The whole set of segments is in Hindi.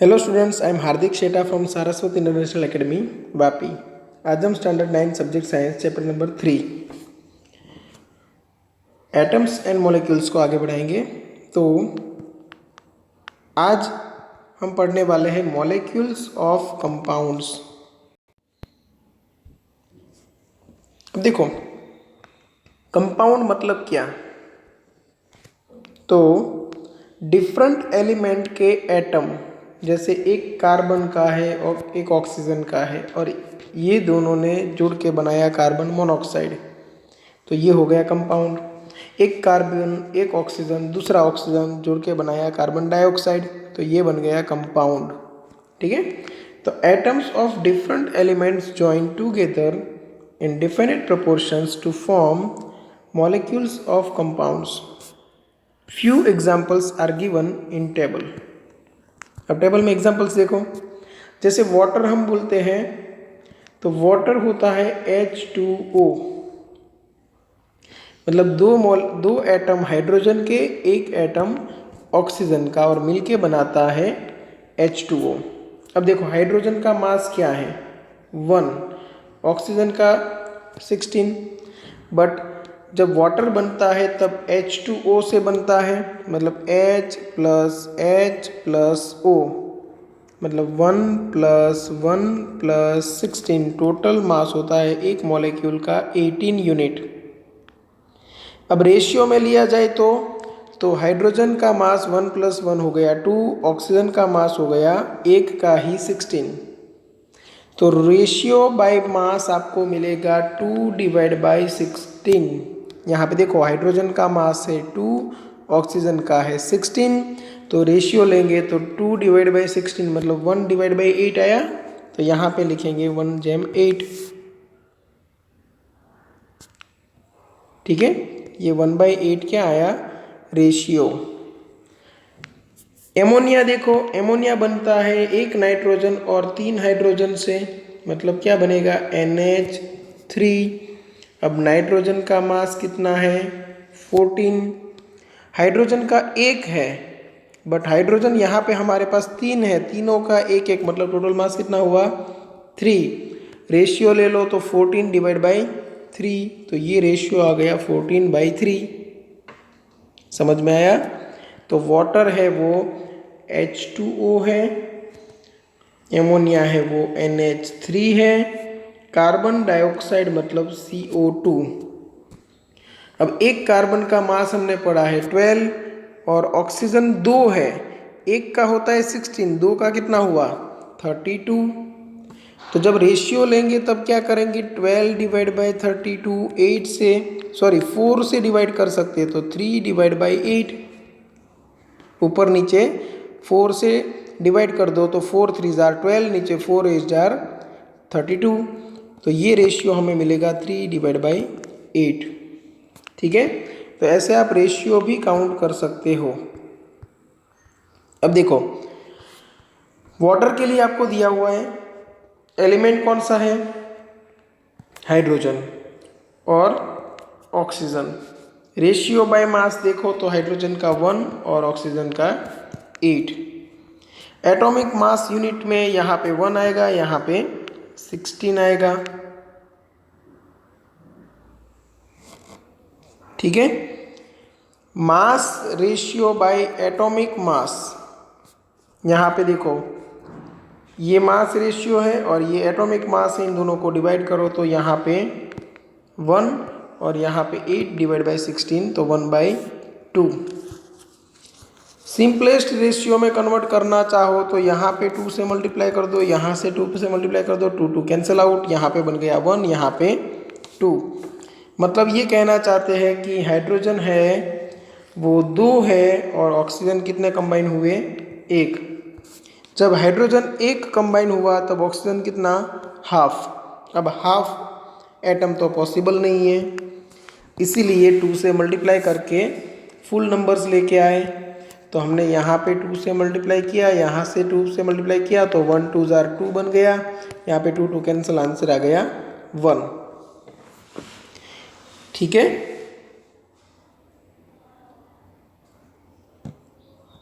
Hello students, I am Hardik Sheta from Saraswat international academy Vapi. आज हम standard 9 subject science chapter number 3 atoms and molecules को आगे बढ़ाएंगे। तो आज हम पढ़ने वाले हैं मॉलिक्यूल्स ऑफ कंपाउंड्स। अब देखो, कंपाउंड मतलब क्या? तो डिफरेंट एलिमेंट के एटम, जैसे एक कार्बन का है और एक ऑक्सीजन का है, और ये दोनों ने जुड़ के बनाया कार्बन मोनोऑक्साइड, तो ये हो गया कंपाउंड। एक कार्बन, एक ऑक्सीजन, दूसरा ऑक्सीजन जुड़ के बनाया कार्बन डाइऑक्साइड, तो ये बन गया कंपाउंड। ठीक है। तो atoms of different elements join together in definite proportions to form molecules of compounds. Few examples are given in table. अब टेबल में एग्जाम्पल्स देखो। जैसे वाटर हम बोलते हैं, तो वाटर होता है H2O, मतलब दो एटम हाइड्रोजन के, एक एटम ऑक्सीजन का, और मिलके बनाता है H2O। अब देखो, हाइड्रोजन का मास क्या है? 1, ऑक्सीजन का 16। बट जब वाटर बनता है तब H2O से बनता है, मतलब H प्लस O, मतलब 1 प्लस 1 प्लस 16, टोटल मास होता है एक मॉलिक्यूल का 18 यूनिट। अब रेशियो में लिया जाए तो हाइड्रोजन का मास 1 प्लस 1 हो गया 2, ऑक्सीजन का मास हो गया एक का ही 16। तो रेशियो बाय मास आपको मिलेगा 2 डिवाइड बाई 16। यहाँ पे देखो, हाइड्रोजन का मास है 2, ऑक्सीजन का है 16, तो रेशियो लेंगे तो 2 डिवाइड बाई 16 मतलब 1 डिवाइड बाई 8 आया। तो यहाँ पे लिखेंगे 1/8। ठीक है, ये 1/8 क्या आया? रेशियो। एमोनिया देखो, एमोनिया बनता है एक नाइट्रोजन और 3 हाइड्रोजन से, मतलब क्या बनेगा? NH3। अब नाइट्रोजन का मास कितना है? 14। हाइड्रोजन का एक है, बट हाइड्रोजन यहाँ पे हमारे पास 3 है, तीनों का एक एक, मतलब टोटल मास कितना हुआ? 3। रेशियो ले लो तो 14 डिवाइड बाई 3, तो ये रेशियो आ गया 14/3। समझ में आया? तो वाटर है वो H2O है, एमोनिया है वो NH3 है, कार्बन डाइऑक्साइड मतलब CO2। अब एक कार्बन का मास हमने पढ़ा है 12, और ऑक्सीजन 2 है, एक का होता है 16, दो का कितना हुआ? 32। तो जब रेशियो लेंगे तब क्या करेंगे? 12 डिवाइड बाई 32, 8 से, सॉरी 4 से डिवाइड कर सकते हैं, तो 3 डिवाइड बाई 8, ऊपर नीचे 4 से डिवाइड कर दो तो 4 3 जार 12, नीचे 4 8 जार 32, तो ये रेशियो हमें मिलेगा 3 डिवाइड बाई 8। ठीक है, तो ऐसे आप रेशियो भी काउंट कर सकते हो। अब देखो, वाटर के लिए आपको दिया हुआ है एलिमेंट कौन सा है? हाइड्रोजन और ऑक्सीजन। रेशियो बाय मास देखो तो हाइड्रोजन का 1 और ऑक्सीजन का 8। एटॉमिक मास यूनिट में यहाँ पे 1 आएगा, यहाँ पे 16 आएगा। ठीक है। Mass ratio by atomic mass, यहाँ पे देखो ये मास रेशियो है और ये एटॉमिक मास है, इन दोनों को डिवाइड करो तो यहाँ पे 1 और यहाँ पे 8 डिवाइड बाई 16, तो 1/2। सिंपलेस्ट रेशियो में कन्वर्ट करना चाहो तो यहाँ पे 2 से मल्टीप्लाई कर दो, यहाँ से 2 से मल्टीप्लाई कर दो, 2 2 कैंसिल आउट, यहाँ पे बन गया 1, यहाँ पे 2। मतलब ये कहना चाहते हैं कि हाइड्रोजन है वो 2 है और ऑक्सीजन कितने कंबाइन हुए? 1। जब हाइड्रोजन 1 कंबाइन हुआ तब ऑक्सीजन कितना? हाफ। अब हाफ एटम तो पॉसिबल नहीं है, इसीलिए 2 से मल्टीप्लाई करके फुल नंबर्स लेके आए। तो हमने यहाँ पे 2 से मल्टीप्लाई किया, यहाँ से 2 से मल्टीप्लाई किया, तो 1 2 जार 2 बन गया, यहाँ पे 2 2 कैंसिल, आंसर आ गया 1। ठीक है,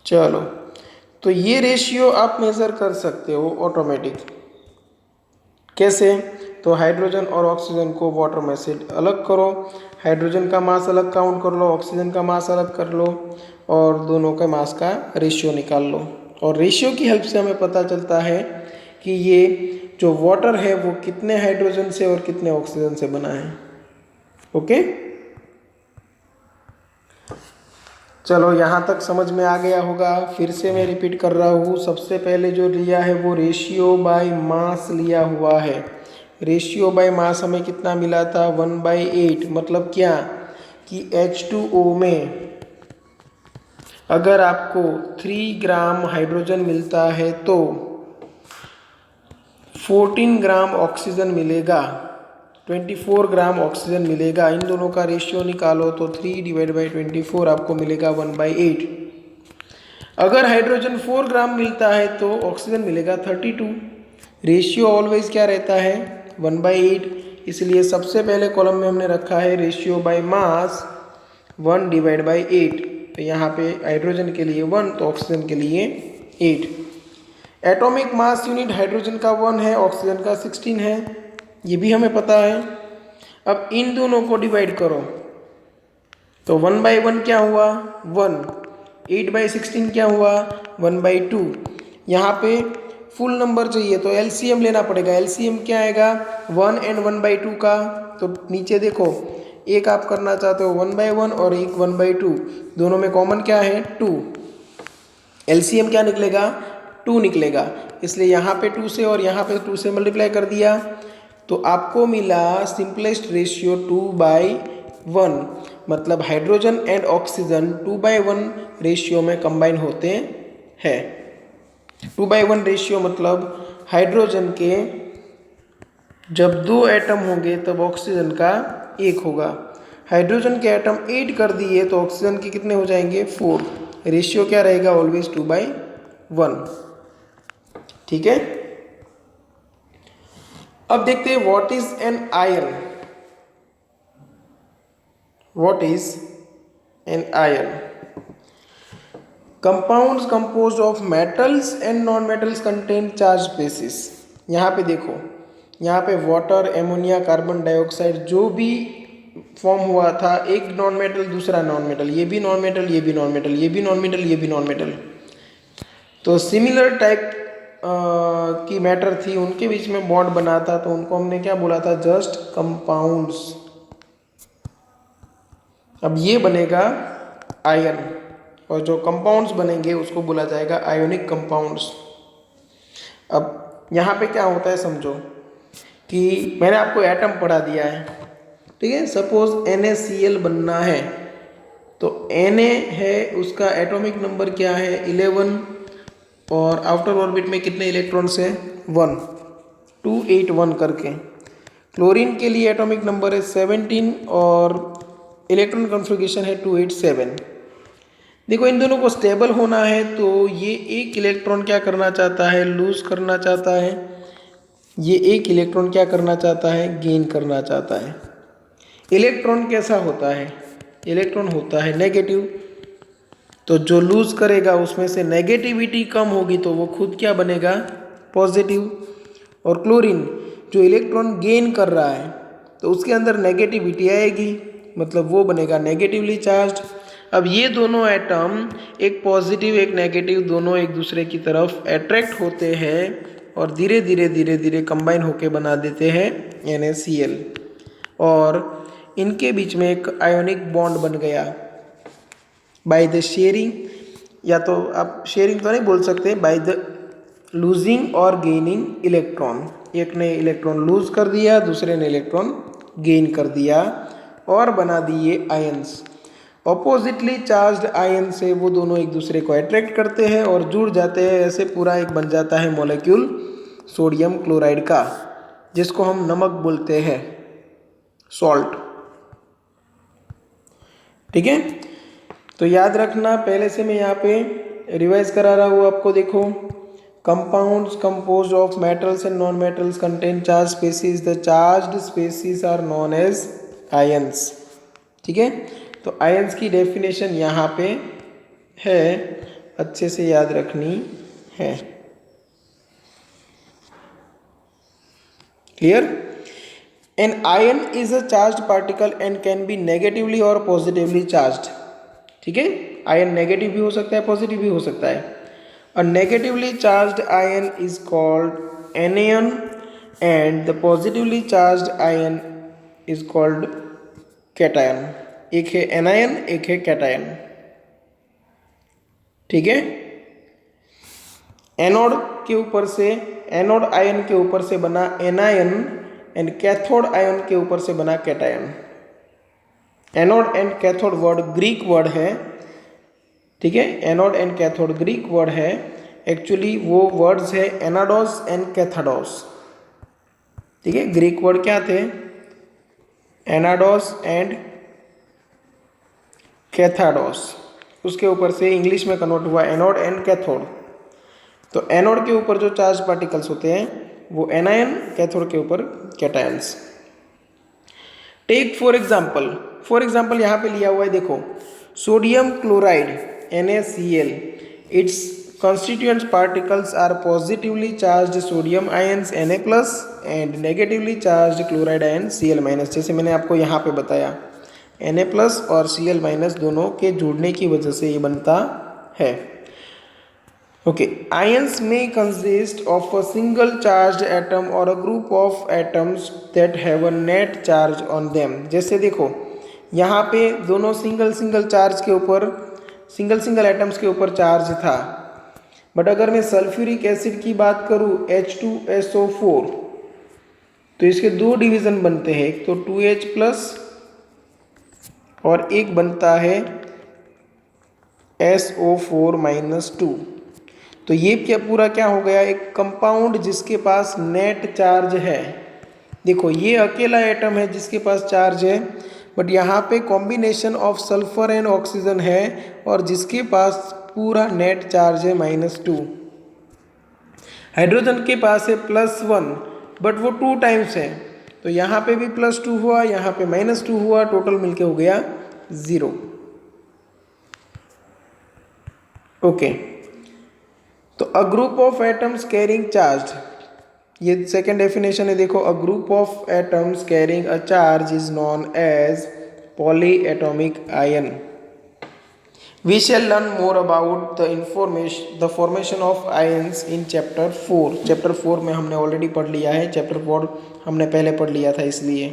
चलो, तो ये रेशियो आप मेज़र कर सकते हो ऑटोमेटिक। कैसे? तो हाइड्रोजन और ऑक्सीजन को वाटर में से अलग करो, हाइड्रोजन का मास अलग काउंट कर लो, ऑक्सीजन का मास अलग कर लो और दोनों के मास का रेशियो निकाल लो। और रेशियो की हेल्प से हमें पता चलता है कि ये जो वाटर है वो कितने हाइड्रोजन से और कितने ऑक्सीजन से बना है। ओके, चलो यहाँ तक समझ में आ गया होगा। फिर से मैं रिपीट कर रहा हूँ, सबसे पहले जो लिया है वो रेशियो बाय मास लिया हुआ है। रेशियो बाय मास हमें कितना मिला था? 1/8। मतलब क्या कि H2O में अगर आपको 3 ग्राम हाइड्रोजन मिलता है तो 14 ग्राम ऑक्सीजन मिलेगा, 24 ग्राम ऑक्सीजन मिलेगा। इन दोनों का रेशियो निकालो तो 3/24 आपको मिलेगा 1/8। अगर हाइड्रोजन 4 ग्राम मिलता है तो ऑक्सीजन मिलेगा 32। रेशियो ऑलवेज क्या रहता है? 1/8। इसलिए सबसे पहले कॉलम में हमने रखा है रेशियो बाय मास 1/8। तो यहाँ पे हाइड्रोजन के लिए 1 तो ऑक्सीजन के लिए 8। एटॉमिक मास यूनिट हाइड्रोजन का 1 है, ऑक्सीजन का 16 है, ये भी हमें पता है। अब इन दोनों को डिवाइड करो तो 1/1 क्या हुआ? 1। 8/16 क्या हुआ? 1/2। यहाँ पे फुल नंबर चाहिए तो एलसीएम लेना पड़ेगा। एलसीएम क्या आएगा? 1 एंड 1/2 का। तो नीचे देखो, एक आप करना चाहते हो 1/1 और एक 1/2, दोनों में कॉमन क्या है? 2। एलसीएम क्या निकलेगा? 2 निकलेगा। इसलिए यहाँ पे 2 से और यहाँ पे 2 से मल्टीप्लाई कर दिया तो आपको मिला सिंपलेस्ट रेशियो 2/1। मतलब हाइड्रोजन एंड ऑक्सीजन 2/1 रेशियो में कंबाइन होते हैं। 2/1 रेशियो मतलब हाइड्रोजन के जब 2 एटम होंगे तब ऑक्सीजन का 1 होगा। हाइड्रोजन के एटम 8 कर दिए तो ऑक्सीजन के कितने हो जाएंगे? 4। रेशियो क्या रहेगा? ऑलवेज 2/1। ठीक है, अब देखते हैं what is an ion. What is an ion? Compounds composed of metals and non metals contain charge species. यहाँ पे देखो, यहाँ पे वाटर, एमोनिया, कार्बन डाइऑक्साइड जो भी फॉर्म हुआ था, एक नॉन मेटल दूसरा नॉन मेटल, ये भी नॉन मेटल ये भी नॉन मेटल, ये भी नॉन मेटल ये भी नॉन मेटल। तो सिमिलर टाइप की मैटर थी, उनके बीच में बॉन्ड बना था तो उनको हमने क्या बोला था? Just compounds. अब ये बनेगा आयन और जो कंपाउंड्स बनेंगे उसको बोला जाएगा आयोनिक कंपाउंड्स। अब यहाँ पे क्या होता है समझो कि मैंने आपको एटम पढ़ा दिया है, ठीक है। सपोज NaCl बनना है तो Na है, उसका एटॉमिक नंबर क्या है? 11 और आउटर ऑर्बिट में कितने इलेक्ट्रॉन्स हैं? 1, 281 करके। क्लोरीन के लिए एटॉमिक नंबर है 17 और इलेक्ट्रॉन कॉन्फ़िगरेशन है 287। देखो, इन दोनों को स्टेबल होना है तो ये एक इलेक्ट्रॉन क्या करना चाहता है? लूज करना चाहता है। ये एक इलेक्ट्रॉन क्या करना चाहता है? गेन करना चाहता है। इलेक्ट्रॉन कैसा होता है? इलेक्ट्रॉन होता है नेगेटिव। तो जो लूज करेगा उसमें से नेगेटिविटी कम होगी तो वो खुद क्या बनेगा? पॉजिटिव। और क्लोरीन जो इलेक्ट्रॉन गेन कर रहा है तो उसके अंदर नेगेटिविटी आएगी, मतलब वो बनेगा नेगेटिवली चार्ज्ड। अब ये दोनों एटम, एक पॉजिटिव एक नेगेटिव, दोनों एक दूसरे की तरफ अट्रैक्ट होते हैं और धीरे धीरे धीरे धीरे कंबाइन होके बना देते हैं NaCl। और इनके बीच में एक आयोनिक बॉन्ड बन गया बाय द शेयरिंग, या तो आप शेयरिंग तो नहीं बोल सकते, बाय द लूजिंग और गेनिंग इलेक्ट्रॉन। एक ने इलेक्ट्रॉन लूज कर दिया, दूसरे ने इलेक्ट्रॉन गेन कर दिया और बना दिए आयंस। ऑपोजिटली चार्ज्ड आयन से वो दोनों एक दूसरे को अट्रैक्ट करते हैं और जुड़ जाते हैं। ऐसे पूरा एक बन जाता है मॉलिक्यूल सोडियम क्लोराइड का, जिसको हम नमक बोलते हैं, सॉल्ट। ठीक है, तो याद रखना, पहले से मैं यहाँ पे रिवाइज करा रहा हूँ आपको। देखो, compounds composed of metals and non metals contain charge species. The charged species are known as ions. ठीक है, तो आयंस की डेफिनेशन यहाँ पे है, अच्छे से याद रखनी है। Clear? An ion is a charge particle and can be negatively और पॉजिटिवली चार्ज्ड। ठीक है, आयन नेगेटिव भी हो सकता है, पॉजिटिव भी हो सकता है। अ negatively charged ion is called anion and the positively charged ion is called cation. एक है एनायन, एक है कैटायन। ठीक है, एनोड के ऊपर से, एनोड आयन के ऊपर से बना एनायन एंड कैथोड आयन के ऊपर से बना cation. Anode and cathode word Greek word है। ठीक है, anode and cathode Greek word है। एक्चुअली वो वर्ड्स है एनाडोस एंड कैथाडोस। ठीक है, ग्रीक वर्ड क्या थे? एनाडोस एंड कैथाडोस। उसके ऊपर से इंग्लिश में कन्वर्ट हुआ एनोड एंड कैथोड। तो एनोड के ऊपर जो चार्ज पार्टिकल्स होते हैं वो एनायन, कैथोड के ऊपर कैटायंस। टेक फॉर एग्जाम्पल यहाँ पे लिया हुआ है, देखो, sodium chloride NaCl, it's constituent particles are positively charged sodium ions Na plus and negatively charged chloride ion Cl minus। जैसे मैंने आपको यहाँ पे बताया, Na plus और Cl minus दोनों के जुड़ने की वजह से ये बनता है। Okay, ions may consist of a single charged atom or a group of atoms that have a net charge on them। जैसे देखो यहाँ पे दोनों सिंगल चार्ज के ऊपर, सिंगल एटम्स के ऊपर चार्ज था। बट अगर मैं सल्फ्यूरिक एसिड की बात करूँ H2SO4, तो इसके दो डिवीजन बनते हैं, एक तो 2H प्लस और एक बनता है SO4 माइनस 2। तो ये क्या पूरा क्या हो गया? एक कंपाउंड जिसके पास नेट चार्ज है। देखो ये अकेला एटम है जिसके पास चार्ज है, बट यहाँ पे combination of sulphur and oxygen है और जिसके पास पूरा नेट चार्ज है -2। हाइड्रोजन के पास है +1, बट वो 2 टाइम्स है, तो यहाँ पे भी +2 हुआ, यहाँ पे -2 हुआ, टोटल मिलके हो गया 0। ओके, तो a group of atoms carrying charge, ये सेकेंड डेफिनेशन है। देखो, a group of atoms carrying a charge is known as polyatomic ion. We shall learn more about the formation of ions in chapter 4। Chapter 4 में हमने ऑलरेडी पढ़ लिया है, चैप्टर 4 हमने पहले पढ़ लिया था इसलिए।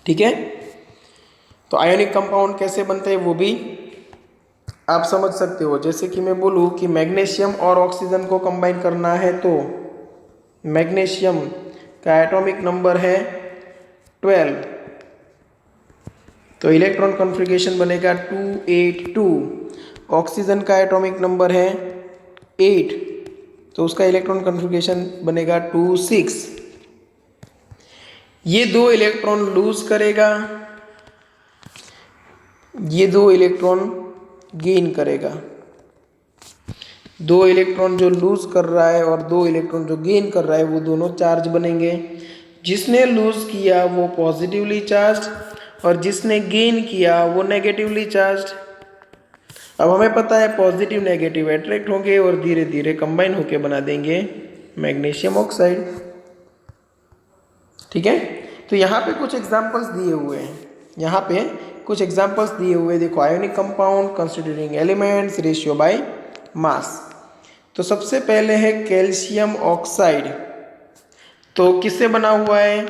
ठीक है, तो आयोनिक कंपाउंड कैसे बनते हैं वो भी आप समझ सकते हो। जैसे कि मैं बोलूँ कि मैग्नीशियम और ऑक्सीजन को कंबाइन करना है, तो मैग्नीशियम का एटॉमिक नंबर है 12, तो इलेक्ट्रॉन कॉन्फ़िगरेशन बनेगा 282। ऑक्सीजन का एटॉमिक नंबर है 8, तो उसका इलेक्ट्रॉन कॉन्फ़िगरेशन बनेगा 26। ये 2 इलेक्ट्रॉन लूज करेगा, ये 2 इलेक्ट्रॉन गेन करेगा। 2 इलेक्ट्रॉन जो लूज कर रहा है और 2 इलेक्ट्रॉन जो गेन कर रहा है वो दोनों चार्ज बनेंगे। जिसने लूज किया वो पॉजिटिवली चार्ज और जिसने गेन किया वो नेगेटिवली चार्ज। अब हमें पता है पॉजिटिव नेगेटिव अट्रैक्ट होंगे और धीरे धीरे कंबाइन होके बना देंगे मैग्नीशियम ऑक्साइड। ठीक है, तो यहाँ पे कुछ एग्जांपल्स दिए हुए हैं, यहाँ पे कुछ एग्जांपल्स दिए हुए। देखो, ionic compound constituting elements, ratio by mass. तो सबसे पहले है कैल्शियम ऑक्साइड। तो किससे बना हुआ है?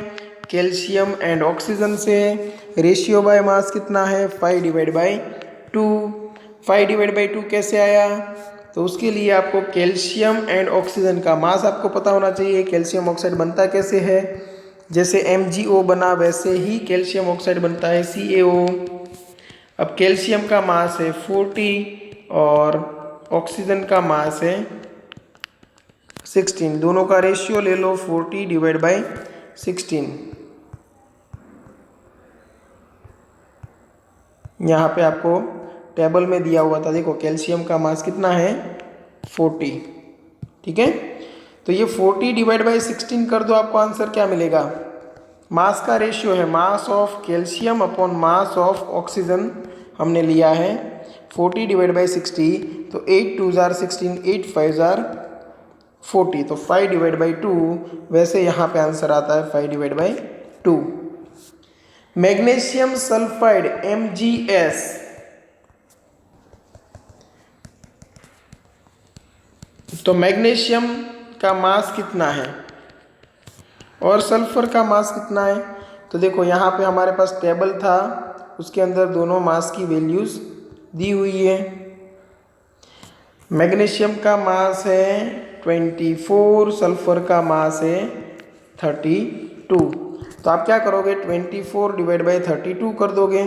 कैल्शियम एंड ऑक्सीजन से। रेशियो बाय मास कितना है? 5/2। 5/2 कैसे आया? तो उसके लिए आपको कैल्शियम एंड ऑक्सीजन का मास आपको पता होना चाहिए। कैल्शियम ऑक्साइड बनता कैसे है? जैसे MgO बना वैसे ही कैल्शियम ऑक्साइड बनता है, CaO। अब कैल्शियम का मास है 40 और ऑक्सीजन का मास है 16। दोनों का रेशियो ले लो 40/16। यहाँ पे आपको टेबल में दिया हुआ था, देखो कैल्शियम का मास कितना है? 40। ठीक है, तो ये 40/16 कर दो, आपको आंसर क्या मिलेगा? मास का रेशियो है mass of calcium upon mass of oxygen, हमने लिया है 40 डिवाइड बाई 60, तो 8 2 जार 16, 8 5 जार 40, तो 5 डिवाइड बाई 2, वैसे यहाँ पे आंसर आता है 5 divide by 2। Magnesium sulphide MgS, तो मैग्नीशियम का मास कितना है और सल्फर का मास कितना है? तो देखो यहाँ पे हमारे पास टेबल था, उसके अंदर दोनों मास की वैल्यूज दी हुई है। मैग्नीशियम का मास है 24, सल्फर का मास है 32। तो आप क्या करोगे, 24 डिवाइड बाई 32 कर दोगे,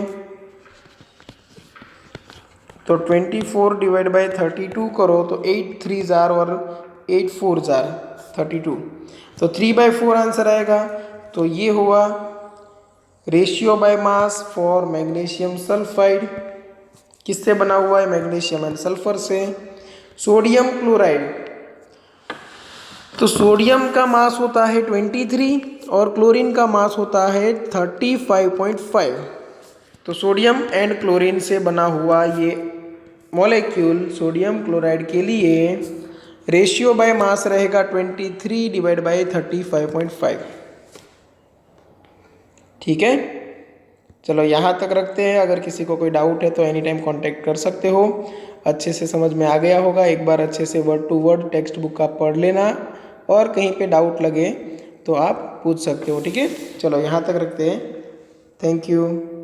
तो 24 डिवाइड बाई 32 करो तो 8 3 जार और 8 4 जार 32, तो 3/4 आंसर आएगा। तो ये हुआ ratio by mass for magnesium sulphide. किससे बना हुआ है? मैग्नीशियम एंड सल्फर से। सोडियम क्लोराइड, तो सोडियम का मास होता है 23 और क्लोरीन का मास होता है 35.5। तो सोडियम एंड क्लोरीन से बना हुआ ये मॉलिक्यूल सोडियम क्लोराइड के लिए रेशियो बाय मास रहेगा 23 डिवाइड बाई 35.5। ठीक है, चलो यहाँ तक रखते हैं। अगर किसी को कोई डाउट है तो एनी टाइम कॉन्टेक्ट कर सकते हो। अच्छे से समझ में आ गया होगा, एक बार अच्छे से word to word textbook का पढ़ लेना, और कहीं पे डाउट लगे तो आप पूछ सकते हो। ठीक है, चलो यहाँ तक रखते हैं। Thank you.